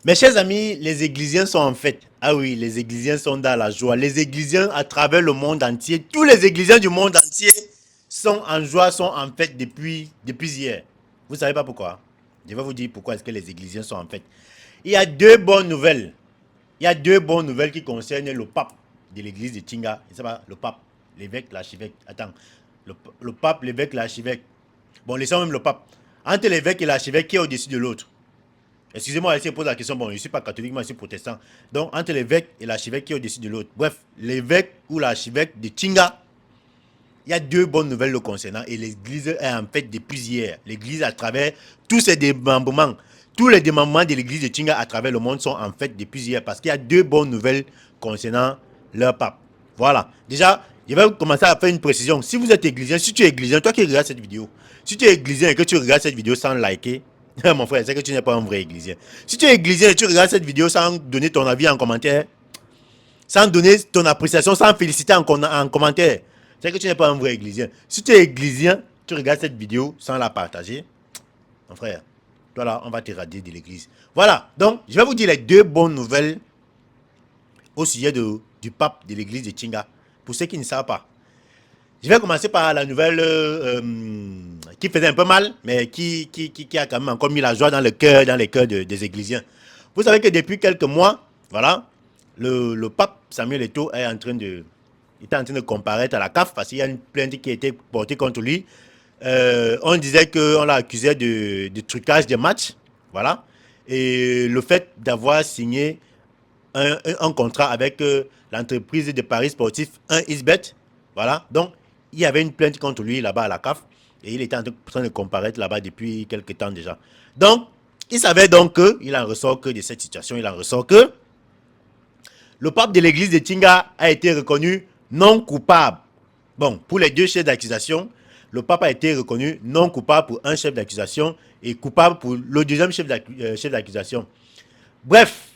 Mes chers amis, les Églisiens sont en fête. Ah oui, les Églisiens sont dans la joie. Les Églisiens à travers le monde entier, tous les Églisiens du monde entier sont en joie, sont en fête depuis hier. Vous savez pas pourquoi? Je vais vous dire pourquoi est-ce que les Églisiens sont en fête. Il y a deux bonnes nouvelles. Il y a deux bonnes nouvelles qui concernent le pape de l'église de Tinga. Je sais pas, le pape, l'évêque, l'archevêque. Attends, le pape, l'évêque, l'archevêque. Bon, laissons même le pape. Entre l'évêque et l'archevêque, qui est au-dessus de l'autre? Excusez-moi, je pose la question. Bon, je ne suis pas catholique, moi je suis protestant. Donc, entre l'évêque et l'archevêque, qui est au-dessus de l'autre? Bref, l'évêque ou l'archevêque de Tinga, il y a deux bonnes nouvelles le concernant et l'église est en fait depuis hier. L'église à travers tous ses démembrements, tous les démembrements de l'église de Tinga à travers le monde sont en fait depuis hier parce qu'il y a deux bonnes nouvelles concernant leur pape. Voilà. Déjà, je vais commencer à faire une précision. Si vous êtes églisien, si tu es églisien, toi qui regardes cette vidéo, si tu es églisien et que tu regardes cette vidéo sans liker, mon frère, c'est que tu n'es pas un vrai églisien. Si tu es églisien et tu regardes cette vidéo sans donner ton avis en commentaire, sans donner ton appréciation, sans féliciter en commentaire, c'est que tu n'es pas un vrai églisien. Si tu es églisien, tu regardes cette vidéo sans la partager, mon frère, toi là, on va te radier de l'église. Voilà, donc je vais vous dire les deux bonnes nouvelles au sujet du pape de l'église de Tinga. Pour ceux qui ne savent pas. Je vais commencer par la nouvelle qui faisait un peu mal, mais qui a quand même encore mis la joie dans le cœur, dans les cœurs des églisiens. Vous savez que depuis quelques mois, voilà, le pape Samuel Eto'o était en train de comparaître à la CAF parce qu'il y a une plainte qui a été portée contre lui. On disait qu'on l'a accusé de trucage des matchs, voilà, et le fait d'avoir signé un contrat avec l'entreprise de paris sportif 1xBet. Voilà. Donc, il y avait une plainte contre lui là-bas à la CAF et il était en train de comparaître là-bas depuis quelques temps déjà. Donc, il savait donc qu'il en ressort que de cette situation, il en ressort que le pape de l'église de Tinga a été reconnu non coupable. Bon, pour les deux chefs d'accusation, le pape a été reconnu non coupable pour un chef d'accusation et coupable pour le deuxième chef d'accusation. Bref,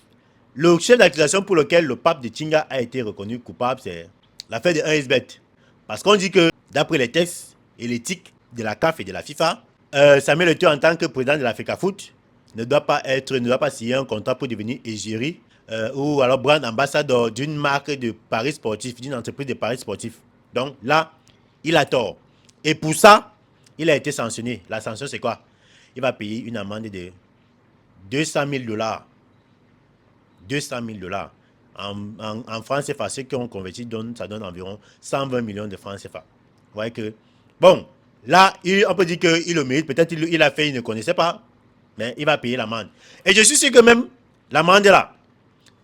le chef d'accusation pour lequel le pape de Tinga a été reconnu coupable, c'est l'affaire de 1xBet. Parce qu'on dit que, d'après les textes et l'éthique de la CAF et de la FIFA, Samuel Eto'o, en tant que président de la FECAFOOT, ne doit pas signer un contrat pour devenir égérie ou alors brand ambassadeur d'une marque de paris sportifs, d'une entreprise de paris sportifs. Donc là, il a tort. Et pour ça, il a été sanctionné. La sanction, c'est quoi? Il va payer une amende de 200 000 dollars. 200 000 dollars. En francs CFA, ceux qui ont converti, ça donne environ 120 millions de francs CFA. Vous voyez que, bon, là, on peut dire qu'il le mérite. Peut-être il a fait, il ne connaissait pas, mais il va payer l'amende. Et je suis sûr que même l'amende est là.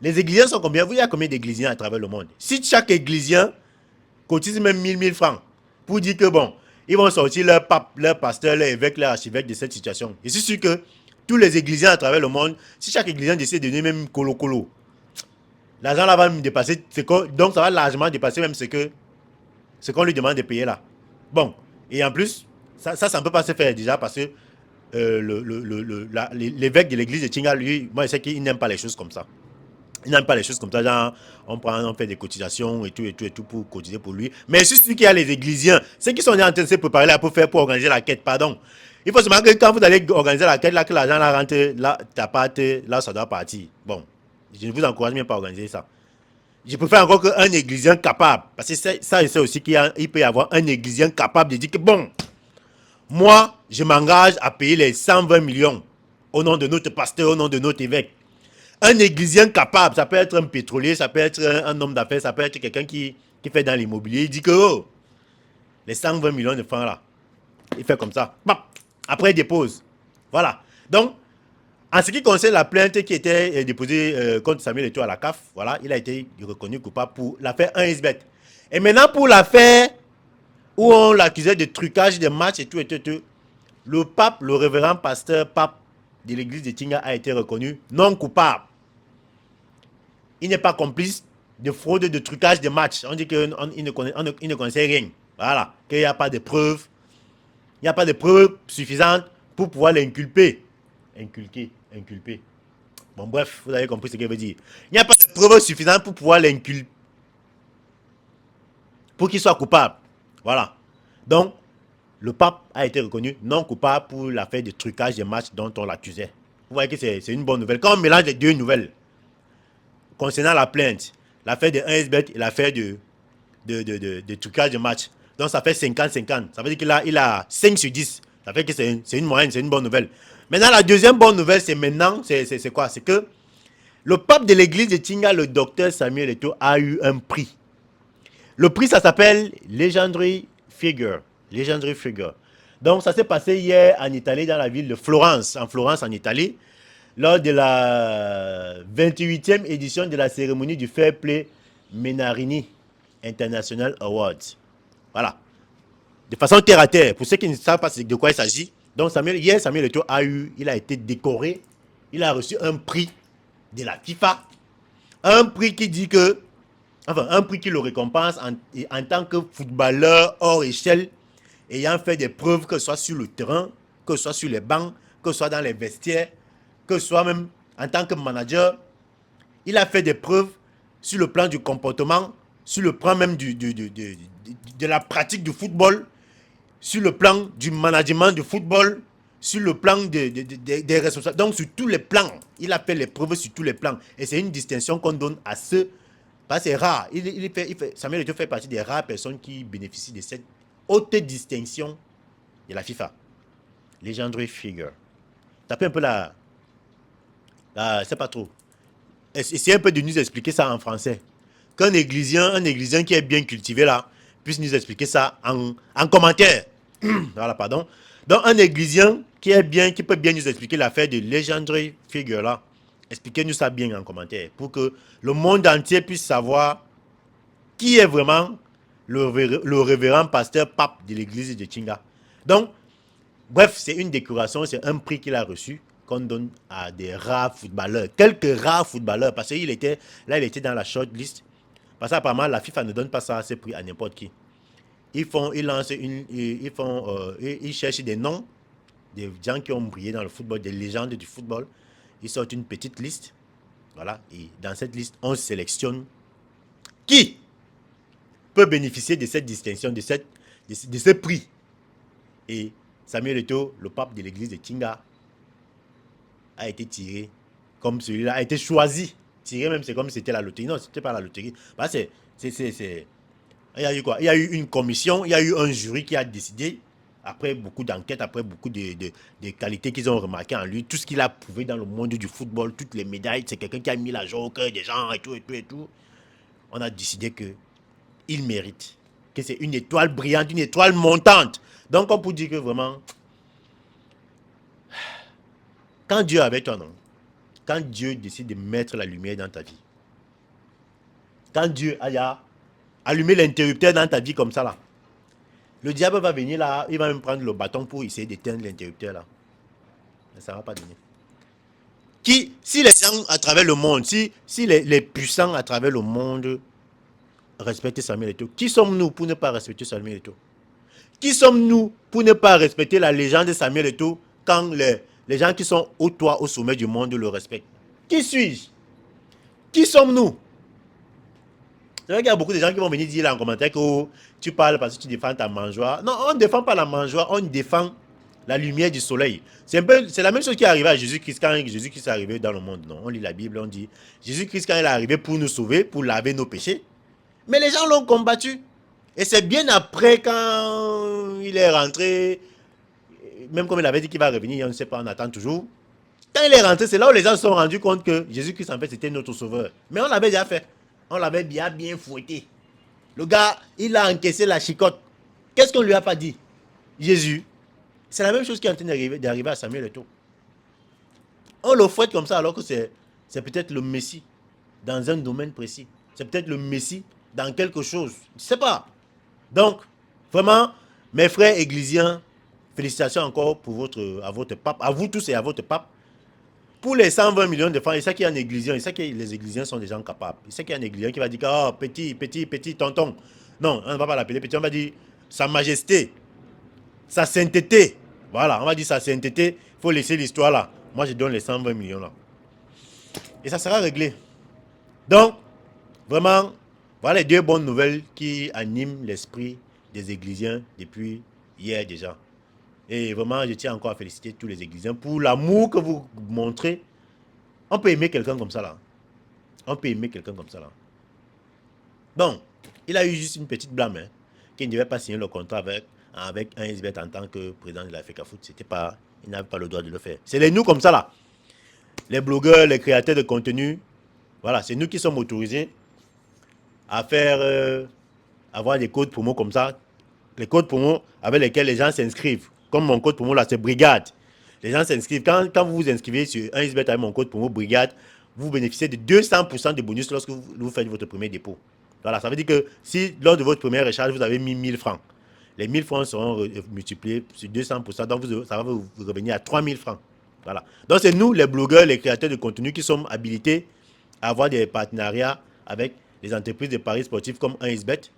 Les églisiens sont combien? Vous, il y a combien d'églisiens à travers le monde? Si chaque églisien cotise même 1000 francs pour dire que, bon, ils vont sortir leur pape, leur pasteur, leur évêque, leur archevêque de cette situation. Je suis sûr que tous les églisiens à travers le monde, si chaque églisien décide de donner même colo, l'argent là va me dépasser, donc ça va largement dépasser même ce qu'on lui demande de payer là. Bon, et en plus, ça ne peut pas se faire déjà parce que l'évêque de l'église de Tinga, lui, moi je sais qu'il n'aime pas les choses comme ça. Il n'aime pas les choses comme ça, genre on fait des cotisations et tout pour cotiser pour lui. Mais c'est sûr qu'il y a les églisiens, ceux qui sont en train de se préparer là pour organiser la quête, pardon. Il faut se marquer que quand vous allez organiser la quête, là, que l'argent là rentre, là, ta part, là, ça doit partir. Bon, je ne vous encourage même pas à organiser ça. Je préfère encore qu'un églysien capable, parce que ça, je sais aussi qu'il peut y avoir un églysien capable de dire que bon, moi, je m'engage à payer les 120 millions au nom de notre pasteur, au nom de notre évêque. Un églysien capable, ça peut être un pétrolier, ça peut être un homme d'affaires, ça peut être quelqu'un qui fait dans l'immobilier. Il dit que oh, les 120 millions de francs là, il fait comme ça. Après, il dépose. Voilà. Donc, en ce qui concerne la plainte qui était déposée contre Samuel Eto'o à la CAF, voilà, il a été reconnu coupable pour l'affaire 1xBet. Et maintenant, pour l'affaire où on l'accusait de trucage de matchs et tout, le pape, le révérend pasteur pape de l'église de Tinga a été reconnu non coupable. Il n'est pas complice de fraude, de trucage de matchs. On dit qu'il ne connaissait rien. Voilà. Qu'il n'y a pas de preuves. Il n'y a pas de preuves suffisantes pour pouvoir l'inculper. Inculper. Bon, bref, vous avez compris ce que je veux dire. Il n'y a pas de preuves suffisantes pour pouvoir l'inculper. Pour qu'il soit coupable. Voilà. Donc, le pape a été reconnu non coupable pour l'affaire de trucage de matchs dont on l'accusait. Vous voyez que c'est une bonne nouvelle. Quand on mélange les deux nouvelles, concernant la plainte, l'affaire de 1xBet et l'affaire de trucage de match, donc ça fait 50-50. Ça veut dire qu'il a 5 sur 10. Ça fait que c'est une moyenne, c'est une bonne nouvelle. Maintenant, la deuxième bonne nouvelle, c'est maintenant, c'est quoi? C'est que le pape de l'église de Tinga, le docteur Samuel Eto'o, a eu un prix. Le prix, ça s'appelle Legendary Figure. Legendary Figure. Donc, ça s'est passé hier en Italie, dans la ville de Florence, en Italie, lors de la 28e édition de la cérémonie du Fair Play Menarini International Awards. Voilà. De façon terre à terre, pour ceux qui ne savent pas de quoi il s'agit. Donc, hier, Samuel Eto'o il a été décoré, il a reçu un prix de la FIFA. Un prix qui dit que, enfin, un prix qui le récompense en tant que footballeur hors échelle, ayant fait des preuves, que ce soit sur le terrain, que ce soit sur les bancs, que ce soit dans les vestiaires, que ce soit même en tant que manager. Il a fait des preuves sur le plan du comportement, sur le plan même de la pratique du football, sur le plan du management du football, sur le plan des responsables. Donc sur tous les plans, il a fait les preuves sur tous les plans. Et c'est une distinction qu'on donne à ceux, parce que c'est rare. Samuel Eto'o fait partie des rares personnes qui bénéficient de cette haute distinction de la FIFA. Legendary Figure. Tapez un peu c'est pas trop. Essayez un peu de nous expliquer ça en français. Qu'un églysien qui est bien cultivé là, puisse nous expliquer ça en commentaire. Voilà, pardon. Donc, un églysien qui peut bien nous expliquer l'affaire de Legendary Figure là. Expliquez-nous ça bien en commentaire pour que le monde entier puisse savoir qui est vraiment le révérend pasteur pape de l'église de Tinga. Donc, bref, c'est une décoration, c'est un prix qu'il a reçu, qu'on donne à des rares footballeurs. Quelques rares footballeurs, parce qu'il était dans la shortlist. Parce qu'apparemment, la FIFA ne donne pas ça, ces prix à n'importe qui. Ils cherchent des noms des gens qui ont brillé dans le football, des légendes du football. Ils sortent une petite liste. Voilà. Et dans cette liste, on sélectionne qui peut bénéficier de cette distinction, de ce prix. Et Samuel Eto'o, le pape de l'église de Tinga, a été tiré comme celui-là, a été choisi. Tiré même, c'est comme si c'était la loterie. Non, c'était pas la loterie. Bah, il y a eu quoi? Il y a eu une commission, il y a eu un jury qui a décidé, après beaucoup d'enquêtes, après beaucoup de qualités qu'ils ont remarquées en lui, tout ce qu'il a prouvé dans le monde du football, toutes les médailles, c'est quelqu'un qui a mis la joie au cœur des gens et tout, et tout, et tout. On a décidé qu'il mérite, que c'est une étoile brillante, une étoile montante. Donc on peut dire que vraiment, quand Dieu est avec toi, non? Quand Dieu décide de mettre la lumière dans ta vie, quand Dieu a allumé l'interrupteur dans ta vie comme ça là, le diable va venir là, il va même prendre le bâton pour essayer d'éteindre l'interrupteur là. Mais ça ne va pas donner. Si les gens à travers le monde, si les puissants à travers le monde respectent Samuel Eto'o, qui sommes-nous pour ne pas respecter Samuel Eto'o? Qui sommes-nous pour ne pas respecter la légende de Samuel Eto'o quand les gens qui sont au toit, au sommet du monde le respectent? Qui suis-je? Qui sommes-nous? C'est vrai qu'il y a beaucoup de gens qui vont venir dire là en commentaire que oh, tu parles parce que tu défends ta mangeoire. Non, on ne défend pas la mangeoire, on défend la lumière du soleil. C'est la même chose qui est arrivée à Jésus-Christ quand Jésus-Christ est arrivé dans le monde. Non, on lit la Bible, on dit Jésus-Christ quand il est arrivé pour nous sauver, pour laver nos péchés. Mais les gens l'ont combattu. Et c'est bien après quand il est rentré, même comme il avait dit qu'il va revenir, on ne sait pas, on attend toujours. Quand il est rentré, c'est là où les gens se sont rendus compte que Jésus-Christ, en fait, c'était notre sauveur. Mais on l'avait déjà fait. On l'avait bien fouetté. Le gars, il a encaissé la chicotte. Qu'est-ce qu'on lui a pas dit? Jésus. C'est la même chose qui est en train d'arriver à Samuel Eto'o. On le fouette comme ça alors que c'est peut-être le Messie dans un domaine précis. C'est peut-être le Messie dans quelque chose. Je ne sais pas. Donc, vraiment, mes frères églisiens, félicitations encore à votre pape, à vous tous et à votre pape. Pour les 120 millions de francs, il sait qu'il y a un églysien, il sait que les églisiens sont des gens capables. Il sait qu'il y a un églysien qui va dire que, oh, petit tonton. Non, on ne va pas l'appeler petit, on va dire Sa Majesté, Sa Sainteté. Voilà, on va dire Sa Sainteté, il faut laisser l'histoire là. Moi, je donne les 120 millions là. Et ça sera réglé. Donc, vraiment, voilà les deux bonnes nouvelles qui animent l'esprit des églisiens depuis hier déjà. Et vraiment, je tiens encore à féliciter tous les Églisiens pour l'amour que vous montrez. On peut aimer quelqu'un comme ça là. On peut aimer quelqu'un comme ça là. Donc, il a eu juste une petite blâme, hein, qu'il ne devait pas signer le contrat avec un SBET en tant que président de la FECAFOOT. C'était pas, il n'avait pas le droit de le faire. C'est les nous comme ça là. Les blogueurs, les créateurs de contenu. Voilà, c'est nous qui sommes autorisés à faire, avoir des codes promo comme ça. Les codes promo avec lesquels les gens s'inscrivent. Comme mon code promo là, c'est Brigade. Les gens s'inscrivent. Quand vous vous inscrivez sur un SBET avec mon code promo Brigade, vous bénéficiez de 200% de bonus lorsque vous faites votre premier dépôt. Voilà, ça veut dire que si lors de votre première recharge, vous avez mis 1000 francs, les 1000 francs seront multipliés sur 200%, donc ça va vous revenir à 3000 francs. Voilà. Donc c'est nous, les blogueurs, les créateurs de contenu, qui sommes habilités à avoir des partenariats avec les entreprises de paris sportifs comme 1xBet.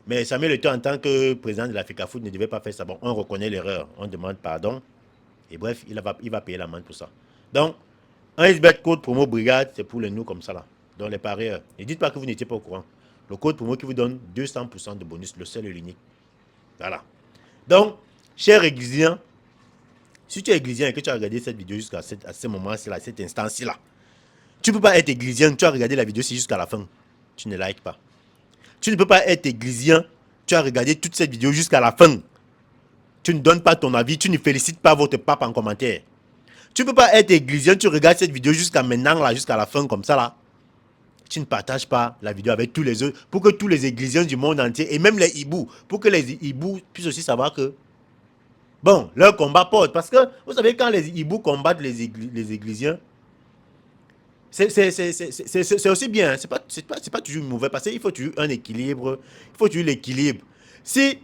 Mais Samuel Eto'o, en tant que président de la FECAFOOT, ne devait pas faire ça. Bon, on reconnaît l'erreur, on demande pardon. Et bref, il va payer l'amende pour ça. Donc, 1xBet code promo Brigade, c'est pour les nous comme ça là. Donc les parieurs. Ne dites pas que vous n'étiez pas au courant. Le code promo qui vous donne 200% de bonus, le seul et l'unique. Voilà. Donc, cher Églisiens, si tu es Églisien et que tu as regardé cette vidéo jusqu'à ce moment-ci, à cet instant-ci là, tu ne peux pas être Églisien, tu as regardé la vidéo jusqu'à la fin. Tu ne likes pas. Tu ne peux pas être Églisien, tu as regardé toute cette vidéo jusqu'à la fin. Tu ne donnes pas ton avis, tu ne félicites pas votre pape en commentaire. Tu ne peux pas être Églisien, tu regardes cette vidéo jusqu'à maintenant, là, jusqu'à la fin, comme ça, là. Tu ne partages pas la vidéo avec tous les autres, pour que tous les Églisiens du monde entier, et même les hiboux, pour que les hiboux puissent aussi savoir que, bon, leur combat porte. Parce que, vous savez, quand les hiboux combattent les Églisiens, c'est aussi bien, c'est pas toujours mauvais, parce qu'il faut toujours un équilibre, il faut toujours l'équilibre. Si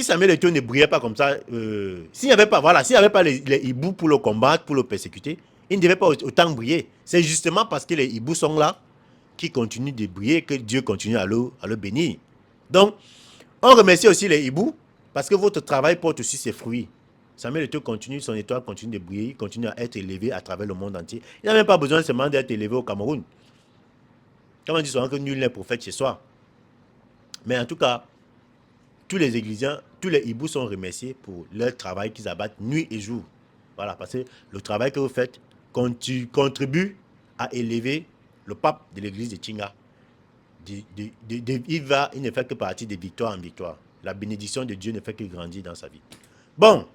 Samuel Eto'o ne brillait pas comme ça, s'il n'y avait pas, voilà, s'il n'y avait pas les hiboux pour le combattre, pour le persécuter, il ne devait pas autant briller. C'est justement parce que les hiboux sont là, qui continuent de briller, que Dieu continue à le bénir. Donc, on remercie aussi les hiboux, parce que votre travail porte aussi ses fruits. Samuel Eto'o continue, son étoile continue de briller, il continue à être élevé à travers le monde entier. Il n'a même pas besoin seulement d'être élevé au Cameroun. Comme on dit souvent que nul n'est prophète chez soi. Mais en tout cas, tous les Églisiens, tous les hiboux sont remerciés pour leur travail qu'ils abattent nuit et jour. Voilà, parce que le travail que vous faites contribue à élever le pape de l'église de Tchinga. Il ne fait que partie de victoire en victoire. La bénédiction de Dieu ne fait que grandir dans sa vie. Bon,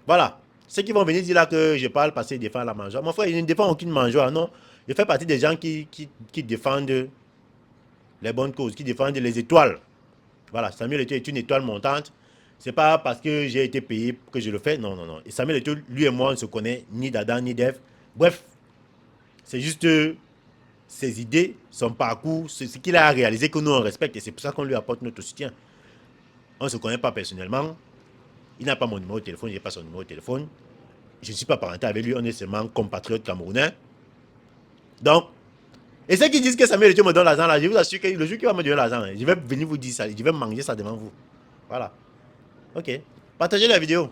voilà. Ceux qui vont venir dire là que je parle parce qu'ils défendent la mangeoire. Mon frère, il ne défend aucune mangeoire, non. Je fais partie des gens qui défendent les bonnes causes, qui défendent les étoiles. Voilà, Samuel Eto'o est une étoile montante. C'est pas parce que j'ai été payé que je le fais. Non, non, non. Et Samuel Eto'o, lui et moi, on ne se connaît ni d'Adam ni d'Ève. Bref, c'est juste ses idées, son parcours, ce qu'il a réalisé que nous on respecte. Et c'est pour ça qu'on lui apporte notre soutien. On ne se connaît pas personnellement. Il n'a pas mon numéro de téléphone, je n'ai pas son numéro de téléphone. Je ne suis pas parenté avec lui, on est seulement compatriotes camerounais. Donc, et ceux qui disent que Samuel Eto'o me donne l'argent là, je vous assure que le jour qu'il va me donner l'argent, je vais venir vous dire ça, je vais manger ça devant vous. Voilà. Ok. Partagez la vidéo.